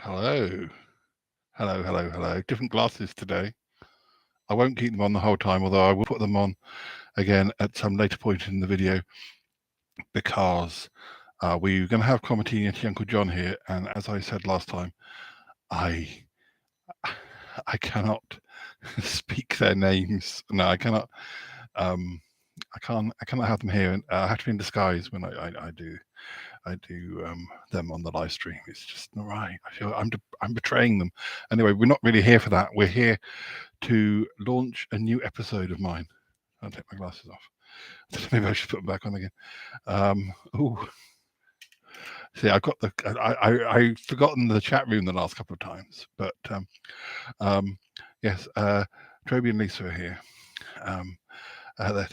Hello. Hello, hello, hello. Different glasses today. I won't keep them on the whole time, although I will put them on again at some later point in the video because we're going to have Cromitty and Yeti Uncle John here, and as I said last time, I cannot speak their names. No, I cannot. I cannot have them here, and I have to be in disguise when I do them on the live stream. It's just not right. I feel I'm betraying them. Anyway, we're not really here for that. We're here to launch a new episode of mine. I'll take my glasses off. Maybe I should put them back on again. Oh, see, I've got I've forgotten the chat room the last couple of times, but yes, Toby and Lisa are here.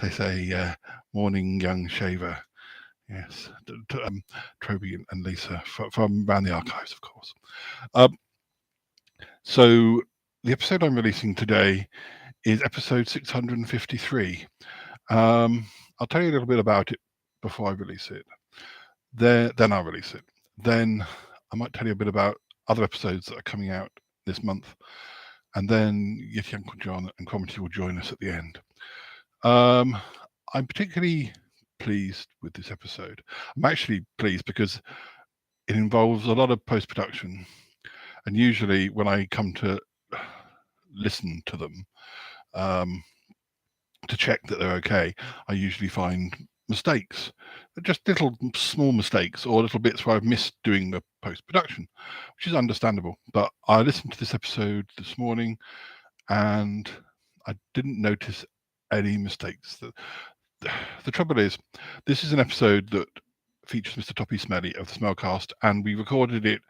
They say morning young shaver. Yes, Toby and Lisa from around the archives, of course. So the episode I'm releasing today is episode 653. I'll tell you a little bit about it before I release it. Then I'll release it. Then I might tell you a bit about other episodes that are coming out this month. And then Yeti Uncle John and Cromitty will join us at the end. I'm particularly pleased with this episode. I'm actually pleased because it involves a lot of post-production, and usually when I come to listen to them to check that they're okay, I usually find mistakes, just little small mistakes or little bits where I've missed doing the post-production, which is understandable. But I listened to this episode this morning and I didn't notice any mistakes. The trouble is, this is an episode that features Mr. Toppy Smelly of the Smellcast, and we recorded it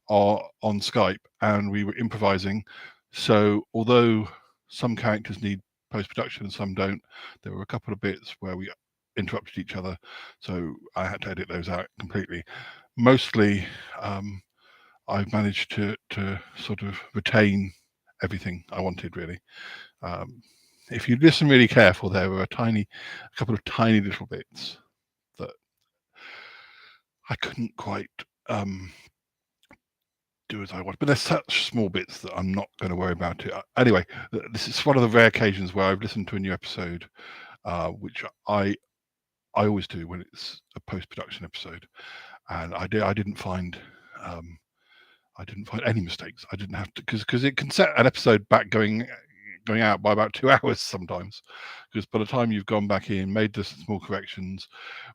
on Skype, and we were improvising. So although some characters need post-production and some don't, there were a couple of bits where we interrupted each other, so I had to edit those out completely. Mostly, I've managed to sort of retain everything I wanted, really. If you listen really careful, there were a couple of tiny little bits that I couldn't quite do as I want, but they're such small bits that I'm not going to worry about it. Anyway, this is one of the rare occasions where I've listened to a new episode, which I always do when it's a post-production episode, and I didn't find any mistakes. I didn't have to, because it can set an episode back going out by about 2 hours sometimes, because by the time you've gone back in, made the small corrections,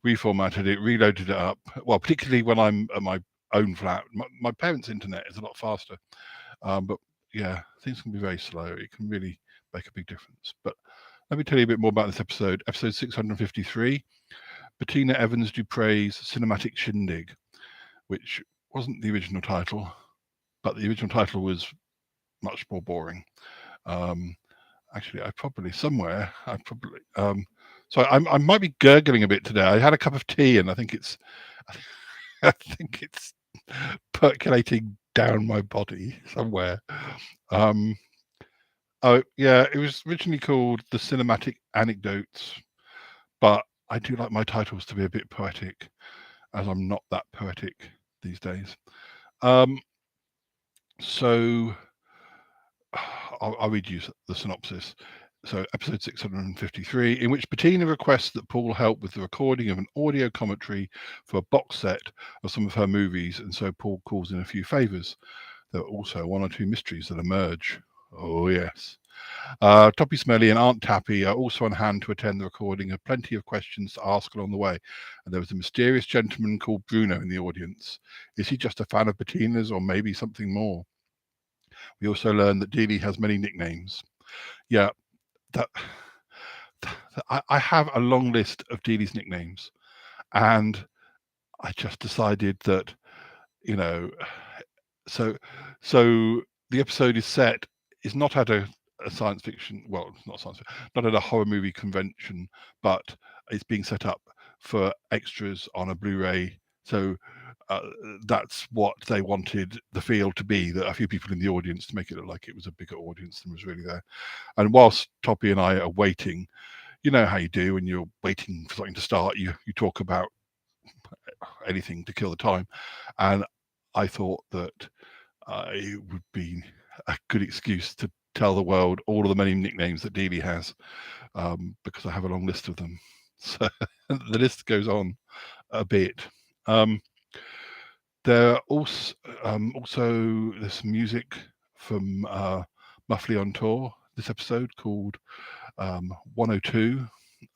reformatted it, reloaded it up, well, particularly when I'm at my own flat, my parents' internet is a lot faster, but yeah, things can be very slow. It can really make a big difference. But let me tell you a bit more about this episode 653, Bettina Evans Dupre's Cinematic Shindig, which wasn't the original title, but the original title was much more boring. Actually, I might be gurgling a bit today. I had a cup of tea, and I think it's percolating down my body somewhere. Oh yeah, it was originally called The Cinematic Anecdotes, but I do like my titles to be a bit poetic, as I'm not that poetic these days. So I'll read you the synopsis. So episode 653, in which Bettina requests that Paul help with the recording of an audio commentary for a box set of some of her movies, and so Paul calls in a few favours. There are also one or two mysteries that emerge. Oh yes. Toppy Smelly and Aunt Tappy are also on hand to attend the recording of plenty of questions to ask along the way. And there was a mysterious gentleman called Bruno in the audience. Is he just a fan of Bettina's, or maybe something more? We also learn that Dealey has many nicknames. Yeah, I have a long list of Dealey's nicknames, and I just decided that, so the episode is not at a science fiction, well, not science fiction, not at a horror movie convention, but it's being set up for extras on a Blu-ray. So that's what they wanted the feel to be, that a few people in the audience, to make it look like it was a bigger audience than was really there. And whilst Toppy and I are waiting, you know how you do when you're waiting for something to start, you talk about anything to kill the time. And I thought that it would be a good excuse to tell the world all of the many nicknames that Dealey has, because I have a long list of them. So the list goes on a bit. There are also there's some music from Muffley on Tour this episode called 102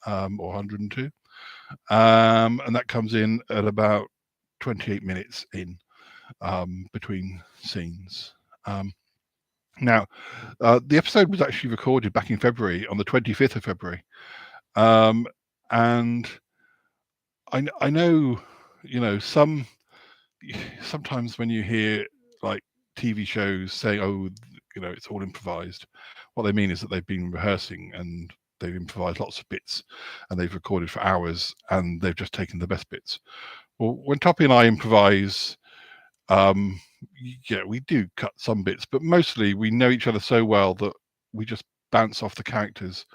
or 102, and that comes in at about 28 minutes in between scenes. Now, the episode was actually recorded back in February, on the 25th of February, and I know, sometimes when you hear like TV shows saying, "Oh, it's all improvised," what they mean is that they've been rehearsing and they've improvised lots of bits, and they've recorded for hours, and they've just taken the best bits. Well, when Toppy and I improvise, we do cut some bits, but mostly we know each other so well that we just bounce off the characters,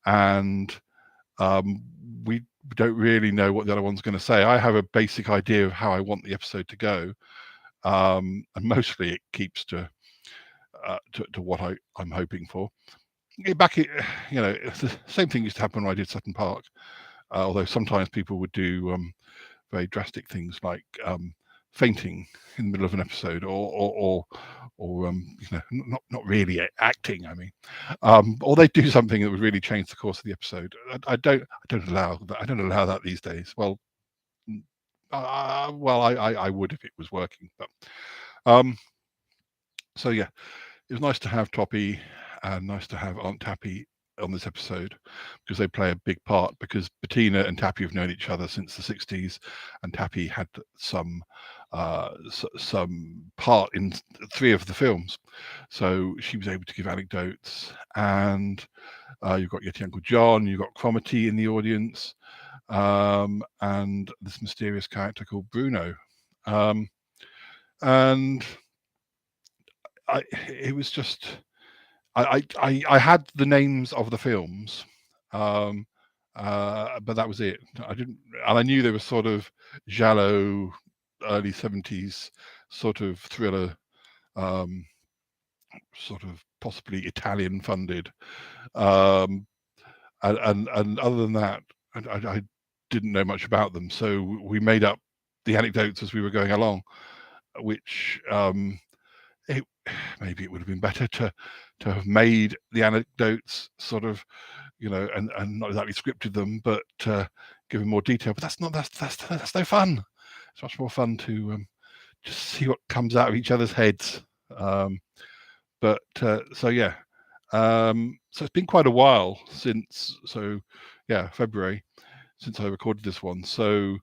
and we don't really know what the other one's going to say. I have a basic idea of how I want the episode to go, and mostly it keeps to what I'm hoping for. The same thing used to happen when I did Sutton Park, although sometimes people would do very drastic things like fainting in the middle of an episode, or not really acting. I mean, or they do something that would really change the course of the episode. I don't allow that. I don't allow that these days. Well, I would if it was working, but so yeah, it was nice to have Toppy and nice to have Aunt Tappy on this episode, because they play a big part, because Bettina and Tappy have known each other since the 60s, and Tappy had some part in 3 of the films, so she was able to give anecdotes. And you've got Yeti Uncle John, you've got Cromitty in the audience, and this mysterious character called Bruno, and it was just, I had the names of the films, but that was it. I didn't, and I knew they were sort of giallo, early 70s sort of thriller, sort of possibly Italian funded, and other than that, I didn't know much about them. So we made up the anecdotes as we were going along, which maybe it would have been better to have made the anecdotes sort of, and not exactly scripted them, but given more detail. But that's no fun. It's much more fun to just see what comes out of each other's heads. So yeah, so it's been quite a while since, February, since I recorded this one. So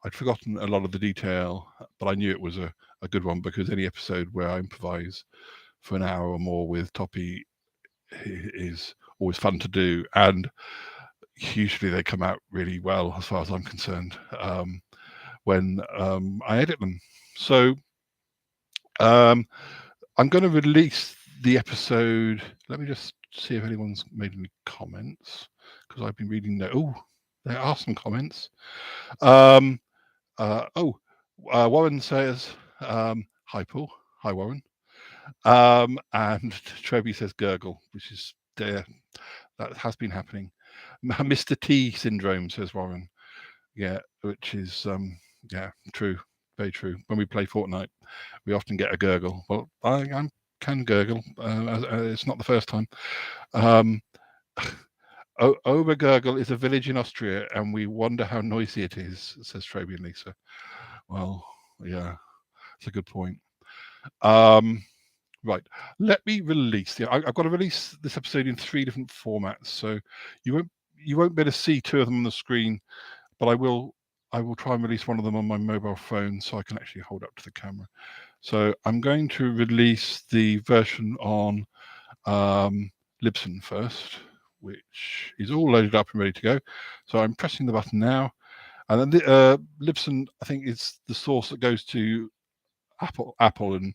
I'd forgotten a lot of the detail, but I knew it was a good one, because any episode where I improvise for an hour or more with Toppy is always fun to do, and usually they come out really well as far as I'm concerned, when I edit them. So I'm going to release the episode. Let me just see if anyone's made any comments, because I've been reading there are some comments. Warren says, hi Paul. Hi Warren. And Trevi says gurgle, which is there. That has been happening. Mr T syndrome, says Warren. Yeah, which is true, very true. When we play Fortnite, we often get a gurgle. Well, I can gurgle. It's not the first time. Obergurgle is a village in Austria, and we wonder how noisy it is, says Trevi and Lisa. Well, yeah, that's a good point. Right, let me release I've got to release this episode in 3 different formats, so you won't be able to see 2 of them on the screen, but I will try and release one of them on my mobile phone, so I can actually hold up to the camera. So I'm going to release the version on Libsyn first, which is all loaded up and ready to go. So I'm pressing the button now, and then Libsyn, I think, is the source that goes to Apple and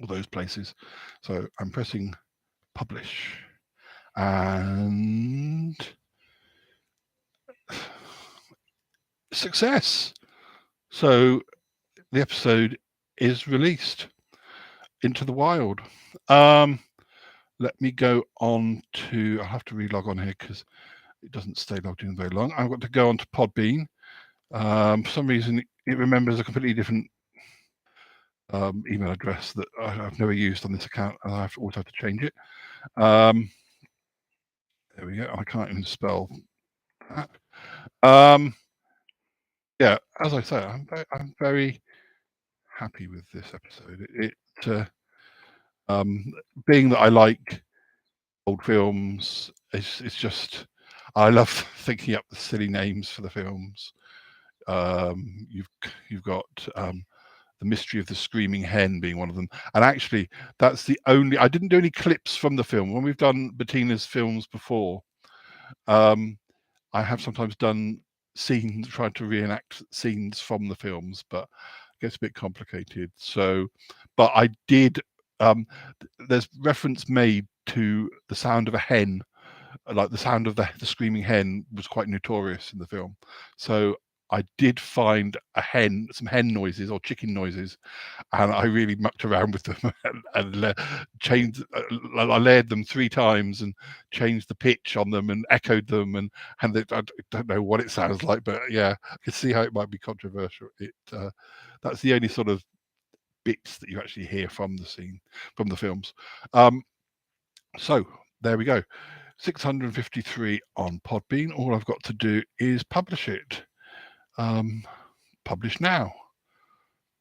all those places. So I'm pressing publish, and success. So the episode is released. into the wild. Let me go on to, I'll have to relog on here because it doesn't stay logged in very long. I've got to go on to Podbean. For some reason, it remembers a completely different email address that I've never used on this account, and I always have to change it. There we go. I can't even spell that. Yeah, as I say, I'm very happy with this episode. Being that I like old films, it's just, I love thinking up the silly names for the films. You've got The Mystery of the Screaming Hen being one of them, and actually that's the only, I didn't do any clips from the film. When we've done Bettina's films before, I have sometimes done scenes, tried to reenact scenes from the films, but it gets a bit complicated. So, but I did, there's reference made to the sound of a hen, like the sound of the screaming hen was quite notorious in the film. So I did find some hen noises or chicken noises, and I really mucked around with them and changed. I layered them 3 times and changed the pitch on them and echoed them, and I don't know what it sounds like, but yeah, I can see how it might be controversial. That's the only sort of bits that you actually hear from the scene, from the films. So there we go. 653 on Podbean. All I've got to do is publish it. Publish now.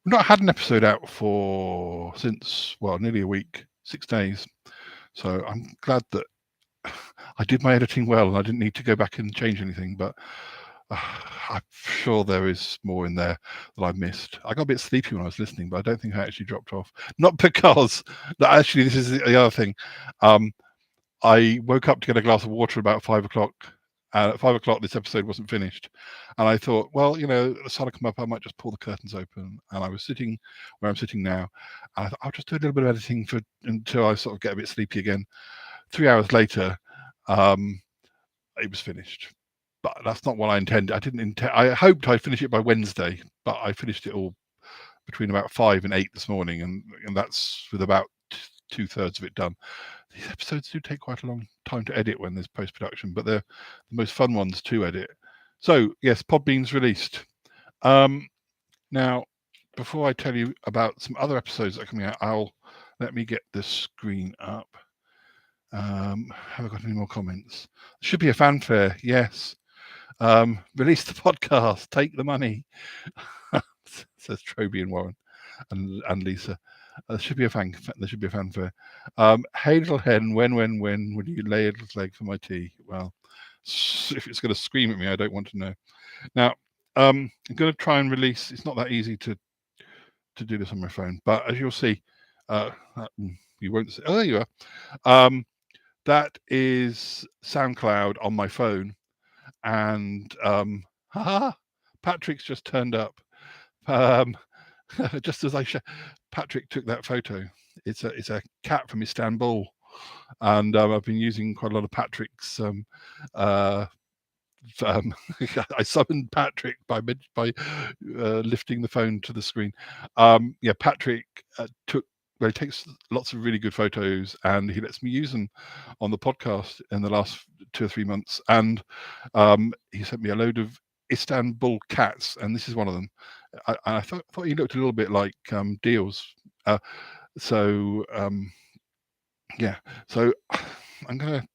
We've not had an episode out since, well, nearly a week, 6 days. So I'm glad that I did my editing well and I didn't need to go back and change anything, but I'm sure there is more in there that I missed. I got a bit sleepy when I was listening, but I don't think I actually dropped off. Not because, actually, this is the other thing. I woke up to get a glass of water about 5 o'clock. At 5 o'clock, this episode wasn't finished. And I thought, well, the sun will come up, I might just pull the curtains open. And I was sitting where I'm sitting now. And I thought, I'll just do a little bit of editing until I sort of get a bit sleepy again. 3 hours later, it was finished. But that's not what I intended. I hoped I'd finish it by Wednesday, but I finished it all between about 5 and 8 this morning. And that's with about 2/3 of it done. These episodes do take quite a long time to edit when there's post-production, but they're the most fun ones to edit. So yes, Podbean's released. Now, before I tell you about some other episodes that are coming out, let me get this screen up. Have I got any more comments? There should be a fanfare. Yes. Release the podcast. Take the money. Says Troby and Warren and Lisa. There should be a fanfare. Hey little hen, when will you lay a little egg for my tea? Well, if it's going to scream at me, I don't want to know. Now, I'm going to try and release. It's not that easy to do this on my phone, but as you'll see, you won't see. Oh, there you are. That is SoundCloud on my phone, and Patrick's just turned up. Just as Patrick took that photo. It's a cat from Istanbul, and I've been using quite a lot of Patrick's. I summoned Patrick by lifting the phone to the screen. Yeah, Patrick he takes lots of really good photos, and he lets me use them on the podcast in the last 2 or 3 months. And he sent me a load of Istanbul cats, and this is one of them. I thought he looked a little bit like Deals. Yeah, so I'm gonna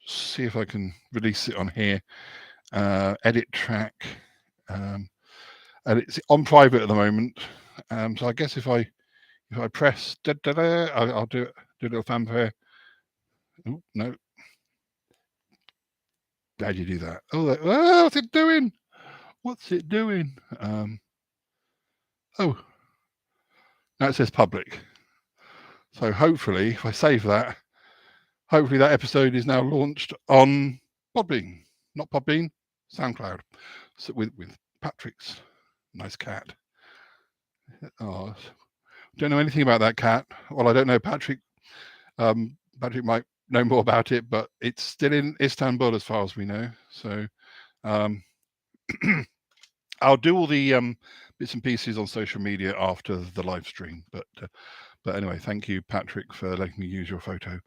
see if I can release it on here. Edit track, and it's on private at the moment. So I guess if I press I'll do a little fanfare. Oh no! How'd you do that? Oh, what's it doing? What's it doing? Oh, now it says public. So hopefully, if I save that, hopefully that episode is now launched on Podbean, not Podbean, SoundCloud. So with Patrick's nice cat. Oh, don't know anything about that cat. Well, I don't know Patrick. Patrick might know more about it, but it's still in Istanbul as far as we know. So I'll do all the bits and pieces on social media after the live stream. But anyway, thank you, Patrick, for letting me use your photo.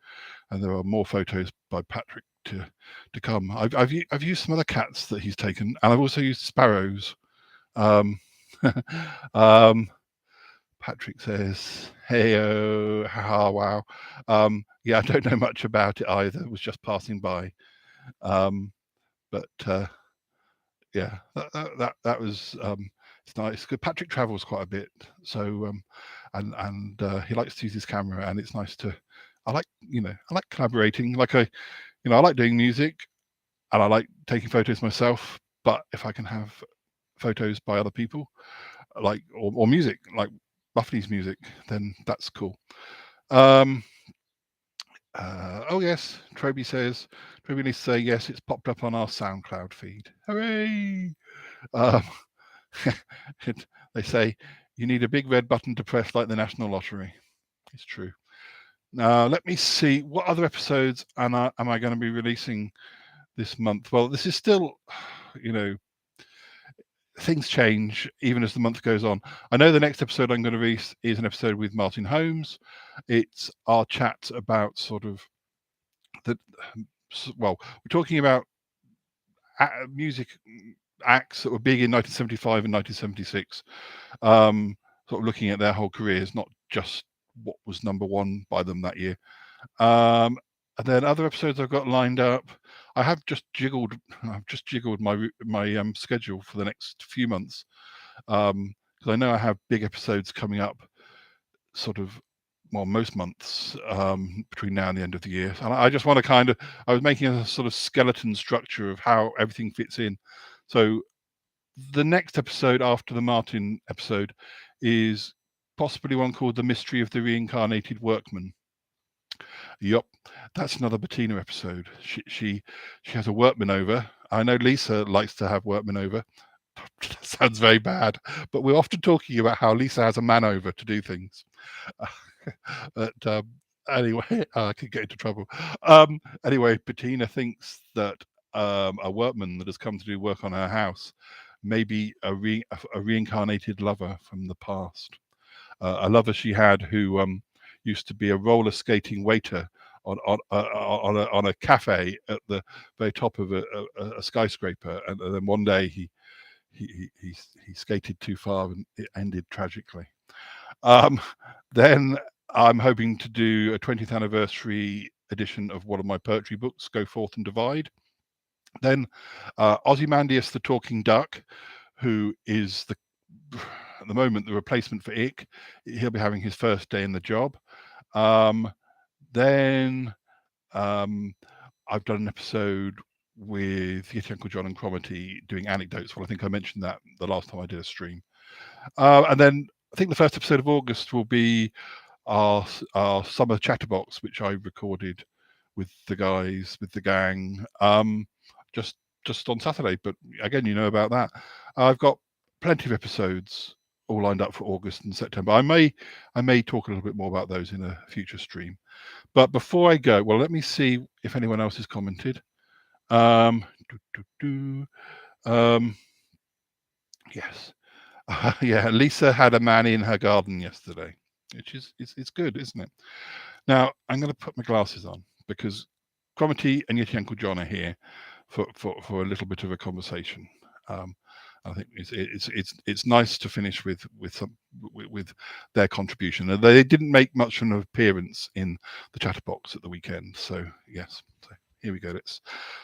And there are more photos by Patrick to come. I've used some other cats that he's taken, and I've also used sparrows. Patrick says, "Hey, haha, wow." Yeah, I don't know much about it either. It was just passing by. But yeah, that was it's nice. Good. Patrick travels quite a bit, so and he likes to use his camera, and it's nice to. I like collaborating. Like I like doing music, and I like taking photos myself. But if I can have photos by other people, like or music, like Buffy's music, then that's cool. Oh yes, Troby needs to say yes, it's popped up on our SoundCloud feed. Hooray! They say you need a big red button to press like the National Lottery. It's true. Now let me see, what other episodes am I going to be releasing this month? Well, this is still, things change even as the month goes on. I know the next episode I'm going to release is an episode with Martin Holmes. It's our chat about sort of we're talking about music acts that were big in 1975 and 1976, sort of looking at their whole careers, not just what was number one by them that year. And then other episodes I've got lined up. I've just jiggled my schedule for the next few months, because I know I have big episodes coming up, sort of, well, most months between now and the end of the year. And I just want to I was making a sort of skeleton structure of how everything fits in. So the next episode after the Martin episode is possibly one called The Mystery of the Reincarnated Workman. Yup, that's another Bettina episode. She has a workman over. I know Lisa likes to have workmen over. That sounds very bad, but we're often talking about how Lisa has a man over to do things. But anyway, I could get into trouble. Anyway, Bettina thinks that a workman that has come to do work on her house may be a reincarnated lover from the past. A lover she had who used to be a roller skating waiter on a cafe at the very top of a skyscraper, and then one day he skated too far and it ended tragically. Then I'm hoping to do a 20th anniversary edition of one of my poetry books, Go Forth and Divide. Then Ozymandias the Talking Duck, who is at the moment the replacement for Ick. He'll be having his first day in the job. Then I've done an episode with Yeti Uncle John and Cromitty doing anecdotes. Well, I think I mentioned that the last time I did a stream. And then I think the first episode of August will be our summer chatterbox, which I recorded with the guys, with the gang, just on Saturday. But again, you know about that. I've got plenty of episodes all lined up for August and September. I may talk a little bit more about those in a future stream. But before I go, well, let me see if anyone else has commented. Yes. Yeah, Lisa had a man in her garden yesterday, which is it's good, isn't it? Now I'm going to put my glasses on because Cromitty and Yeti Uncle John are here for a little bit of a conversation. I think it's nice to finish with their contribution. They didn't make much of an appearance in the chatterbox at the weekend, so yes. So here we go. Let's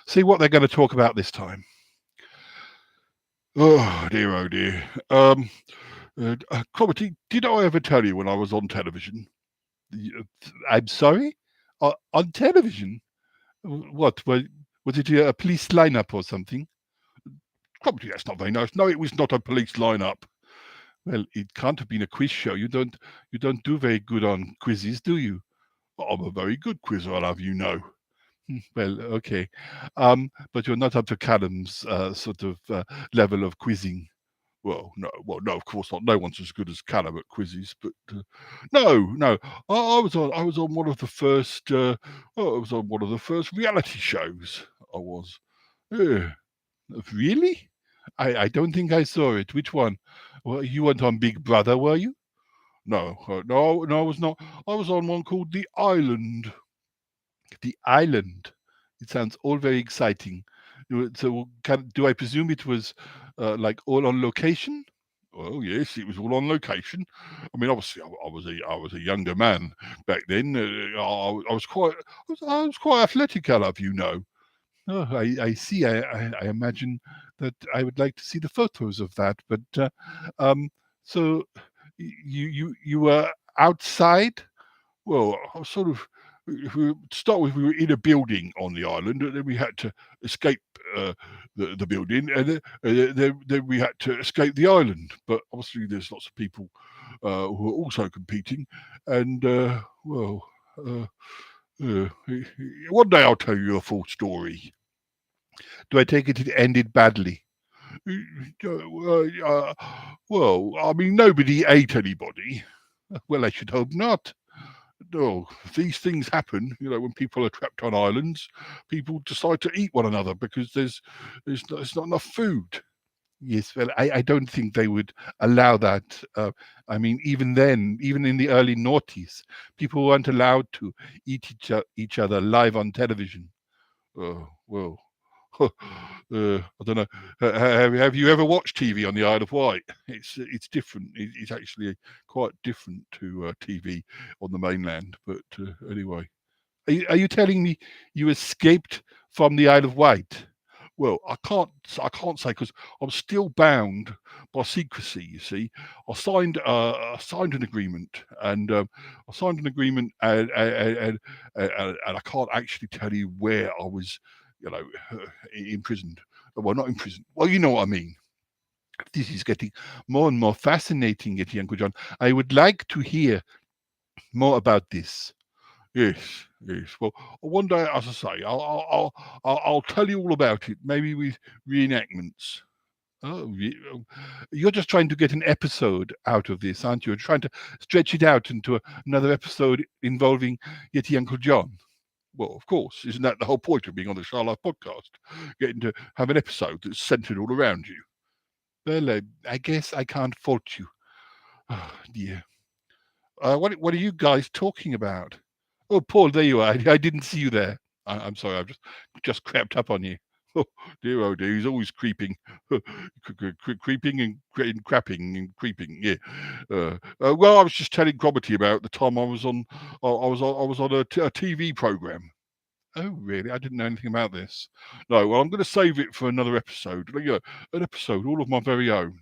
see what they're going to talk about this time. Oh dear. Cromitty, did I ever tell you when I was on television? I'm sorry? On television? What? Was it a police lineup or something? Cromitty, that's not very nice. No, it was not a police lineup. Well, it can't have been a quiz show. You don't do very good on quizzes, do you? I'm a very good quizzer, I'll have you know. Well, okay. But you're not up to Callum's sort of level of quizzing. Well, no, of course not. No one's as good as Callum at quizzes, but no. I was on one of the first. I was on one of the first reality shows. I was. Really? I don't think I saw it. Which one? Well, you weren't on Big Brother, were you? No, no, I was not. I was on one called The Island. The Island. It sounds all very exciting. So, do I presume it was like all on location? Oh yes, it was all on location. I mean, obviously, I was a younger man back then. I was quite athletic, I love, you know. Oh, I see. I imagine that I would like to see the photos of that. But um, so you were outside? Well, I was sort of. If we start with, we were in a building on the island, and then we had to escape the building, and then we had to escape the island. But obviously, there's lots of people who are also competing, and well, uh, one day I'll tell you a full story. Do I take it ended badly? Well, I mean, nobody ate anybody. Well, I should hope not. No, these things happen. You know, when people are trapped on islands, people decide to eat one another because there's not enough food. Yes, well, I don't think they would allow that. I mean, even then, even in the early noughties, people weren't allowed to eat each other live on television. Well, I don't know. Have you ever watched TV on the Isle of Wight? It's different. It's actually quite different to TV on the mainland. But anyway, are you telling me you escaped from the Isle of Wight? Well, I can't say because I'm still bound by secrecy. You see, I signed an agreement, and I signed an agreement, and I can't actually tell you where I was, you know, imprisoned. Well, not imprisoned. Well, you know what I mean. This is getting more and more fascinating, Yeti Uncle John. I would like to hear more about this. Yes, yes. Well, one day, as I say, I'll tell you all about it. Maybe with reenactments. Oh, you're just trying to get an episode out of this, aren't you? You're trying to stretch it out into another episode involving Yeti Uncle John. Well, of course, isn't that the whole point of being on the Shy Life podcast? Getting to have an episode that's centered all around you. Well, I guess I can't fault you. Oh, dear. What are you guys talking about? Oh, Paul, there you are. I didn't see you there. I'm sorry. I've just crept up on you. Oh dear. He's always creeping, creeping and crapping and creeping. Yeah. Well, I was just telling Cromitty about the time I was on. I was on a TV program. Oh, really? I didn't know anything about this. No. Well, I'm going to save it for another episode. You know, an episode all of my very own.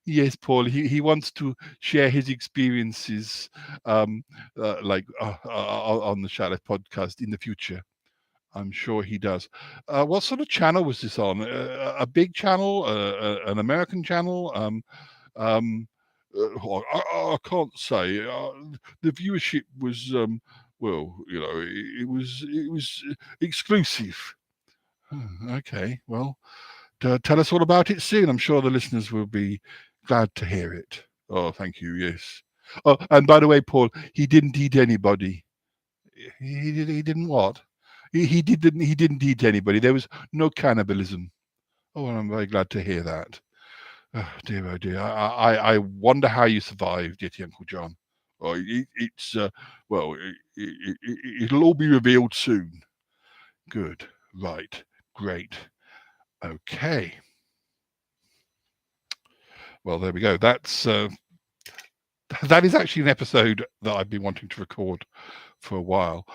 Yes, Paul. He wants to share his experiences, on the Charlotte podcast in the future. I'm sure he does. What sort of channel was this on? A big channel, an American channel? I can't say. The viewership was, well, you know, it was exclusive. Okay, well, tell us all about it soon. I'm sure the listeners will be glad to hear it. Oh, thank you. Yes. Oh, and by the way, Paul, he didn't eat anybody. He didn't what? He didn't eat anybody. There was no cannibalism. Oh, and I'm very glad to hear that. Oh dear. I wonder how you survived, Yeti Uncle John. Oh, it's well, it'll all be revealed soon. Good. Right. Great. Okay. Well, there we go. That is actually an episode that I've been wanting to record for a while,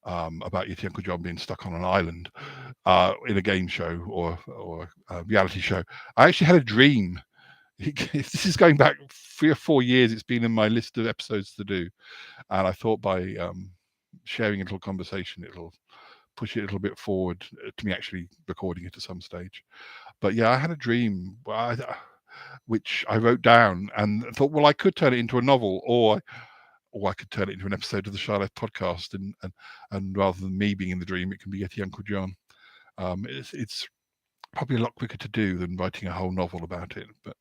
about Yeti Uncle John being stuck on an island in a game show or a reality show. I actually had a dream. This is going back 3 or 4 years. It's been in my list of episodes to do, and I thought by sharing a little conversation, it'll push it a little bit forward to me actually recording it at some stage. But yeah, I had a dream which I wrote down and thought, well, I could turn it into a novel, or I could turn it into an episode of the Charlotte podcast, and rather than me being in the dream, it can be Yeti Uncle John. It's probably a lot quicker to do than writing a whole novel about it. But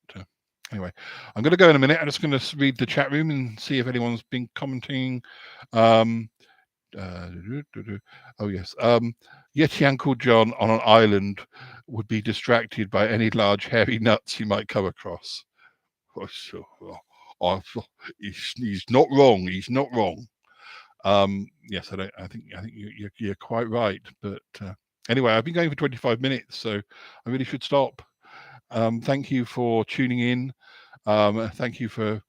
anyway, I'm going to go in a minute. I'm just going to read the chat room and see if anyone's been commenting. Oh yes, Yeti Uncle John on an island would be distracted by any large hairy nuts he might come across. he's not wrong. He's not wrong. Yes, I think you're quite right. But anyway, I've been going for 25 minutes, so I really should stop. Thank you for tuning in. Thank you to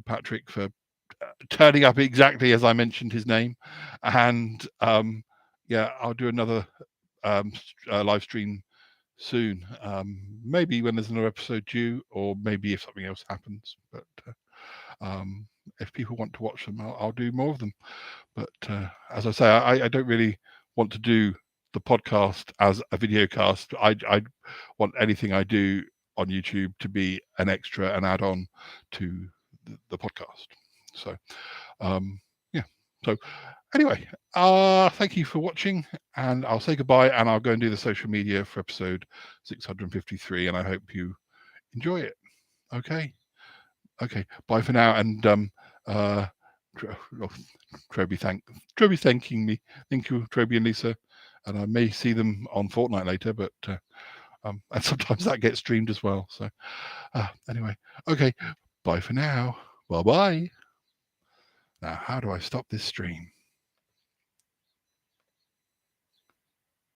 Patrick for turning up exactly as I mentioned his name. And yeah, I'll do another live stream soon. Maybe when there's another episode due, or maybe if something else happens. But if people want to watch them, I'll do more of them. But as I say, I don't really want to do the podcast as a video cast. I want anything I do on YouTube to be an extra, an add-on to the podcast. So yeah. So anyway, thank you for watching, and I'll say goodbye, and I'll go and do the social media for episode 653, and I hope you enjoy it. Okay, bye for now. And Troby thanking me. Thank you, Troby and Lisa. And I may see them on Fortnite later, but and sometimes that gets streamed as well. So anyway, okay, bye for now. Bye. Now, how do I stop this stream?